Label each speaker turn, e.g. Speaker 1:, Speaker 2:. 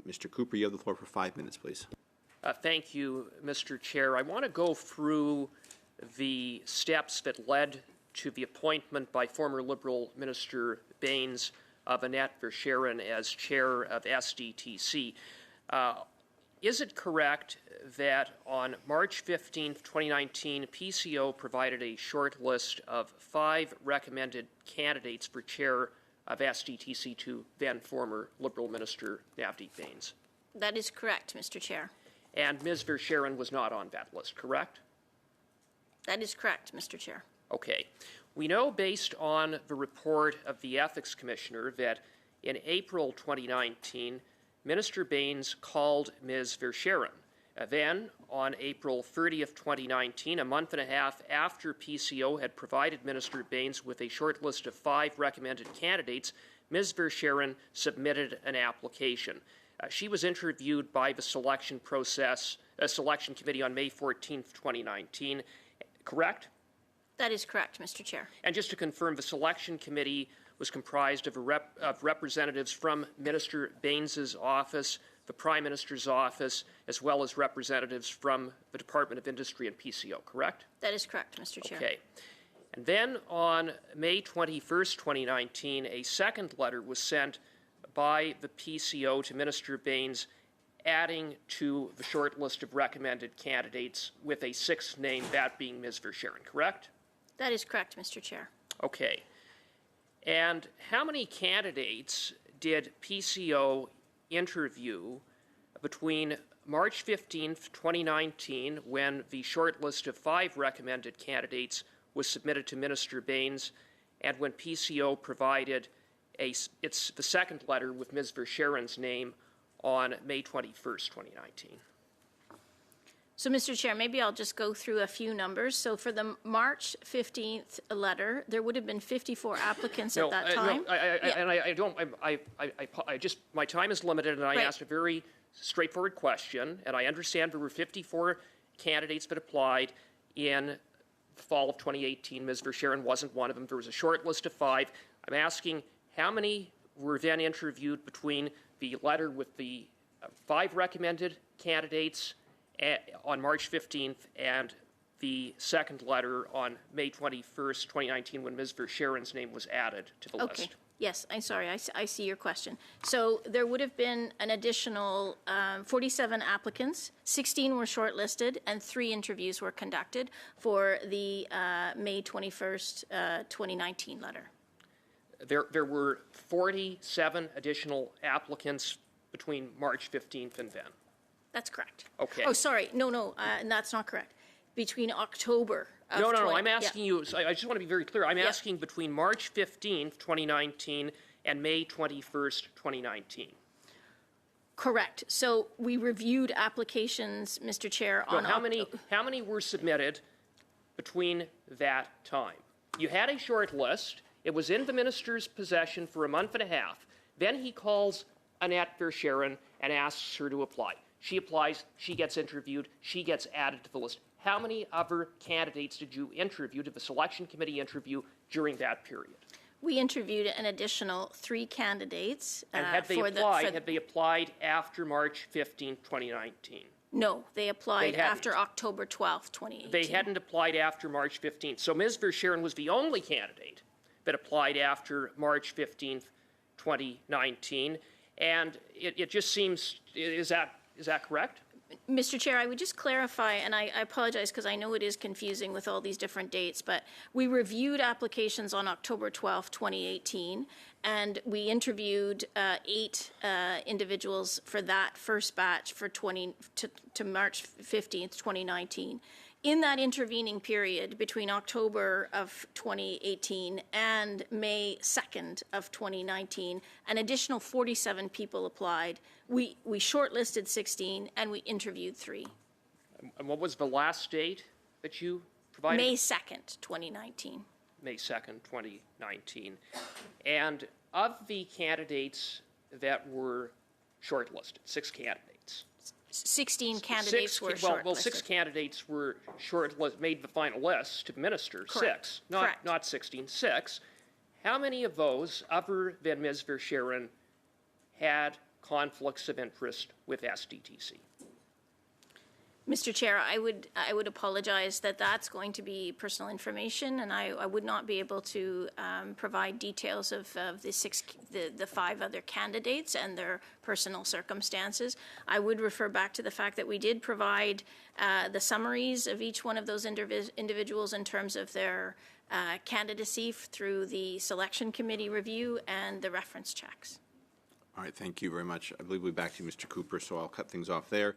Speaker 1: Mr. Cooper, you have the floor for 5 minutes, please.
Speaker 2: Thank you, Mr. Chair. I want to go through the steps that led to the appointment by former Liberal Minister Baines of Annette Verschaeren as chair of SDTC. Is it correct that on March 15, 2019, PCO provided a short list of 5 recommended candidates for chair of SDTC to then former Liberal Minister Navdeep Baines?
Speaker 3: That is correct, Mr. Chair.
Speaker 2: And Ms. Verschaeren was not on that list, correct?
Speaker 3: That is correct, Mr. Chair.
Speaker 2: Okay. We know based on the report of the Ethics Commissioner that in April 2019, Minister Baines called Ms. Verschaeren. Then, on April 30th, 2019, a month and a half after PCO had provided Minister Baines with a short list of 5 recommended candidates, Ms. Verschaeren submitted an application. She was interviewed by the selection committee on May 14th, 2019, correct?
Speaker 3: That is correct, Mr. Chair.
Speaker 2: And just to confirm, the selection committee was comprised of representatives from Minister Baines's office, the Prime Minister's office, as well as representatives from the Department of Industry and PCO, correct?
Speaker 3: That is correct, Mr. Chair.
Speaker 2: Okay. And then on May 21st, 2019, a second letter was sent by the PCO to Minister Baines adding to the short list of recommended candidates with a 6th name, that being Ms. Verschaeren, correct?
Speaker 3: That is correct, Mr. Chair.
Speaker 2: Okay. And how many candidates did PCO interview between March 15th, 2019, when the short list of 5 recommended candidates was submitted to Minister Baines, and when PCO provided the second letter with Ms. Verschaeren's name on May 21st, 2019?
Speaker 3: So, Mr. Chair, maybe I'll just go through a few numbers. So for the March 15th letter, there would have been 54 applicants at that time.
Speaker 2: My time is limited, and I asked a very straightforward question, and I understand there were 54 candidates that applied in the fall of 2018. Ms. Verschaeren wasn't one of them. There was a short list of 5. I'm asking how many were then interviewed between the letter with the 5 recommended candidates on March 15th and the second letter on May 21st, 2019, when Ms. Verschaeren's name was added to the list.
Speaker 3: Yes, I'm sorry, I see your question. So there would have been an additional 47 applicants, 16 were shortlisted, and 3 interviews were conducted for the May 21st, 2019 letter.
Speaker 2: There were 47 additional applicants between March 15th and then.
Speaker 3: That's correct.
Speaker 2: Okay.
Speaker 3: Oh, sorry. No, that's not correct. Between October of
Speaker 2: No, I'm asking you, so I just want to be very clear. I'm asking between March 15th, 2019 and May 21st, 2019.
Speaker 3: Correct. So we reviewed applications, Mr. Chair, on
Speaker 2: how many were submitted between that time? You had a short list. It was in the minister's possession for a month and a half. Then he calls Annette Verschaeren and asks her to apply. She applies, she gets interviewed, she gets added to the list. How many other candidates did you interview, did the selection committee interview during that period?
Speaker 3: We interviewed an additional 3 candidates.
Speaker 2: And had they applied after March 15, 2019?
Speaker 3: No, they applied after October 12, 2018.
Speaker 2: They hadn't applied after March 15th. So Ms. Verschaeren was the only candidate that applied after March 15th, 2019. And it just seems, is that correct?
Speaker 3: Mr. Chair, I would just clarify, and I apologize because I know it is confusing with all these different dates, but we reviewed applications on October 12, 2018, and we interviewed 8 individuals for that first batch for to March 15th, 2019. In that intervening period between October of 2018 and May 2nd of 2019, an additional 47 people applied. We shortlisted 16 and we interviewed 3.
Speaker 2: And what was the last date that you provided?
Speaker 3: May 2nd, 2019.
Speaker 2: May 2nd, 2019. And of the candidates that were shortlisted, 6 candidates.
Speaker 3: 16 candidates were shortlisted.
Speaker 2: Well, 6 candidates were made the final list to the minister.
Speaker 3: Correct.
Speaker 2: 6,
Speaker 3: Correct.
Speaker 2: Not 16. 6. How many of those, other than Ms. Verschaeren, had conflicts of interest with SDTC.
Speaker 3: Mr. Chair, I would apologize that that's going to be personal information, and I would not be able to provide details of the 5 other candidates and their personal circumstances. I would refer back to the fact that we did provide the summaries of each one of those individuals in terms of their candidacy through the selection committee review and the reference checks.
Speaker 1: All right, thank you very much. I believe we'll be back to you, Mr. Cooper, so I'll cut things off there.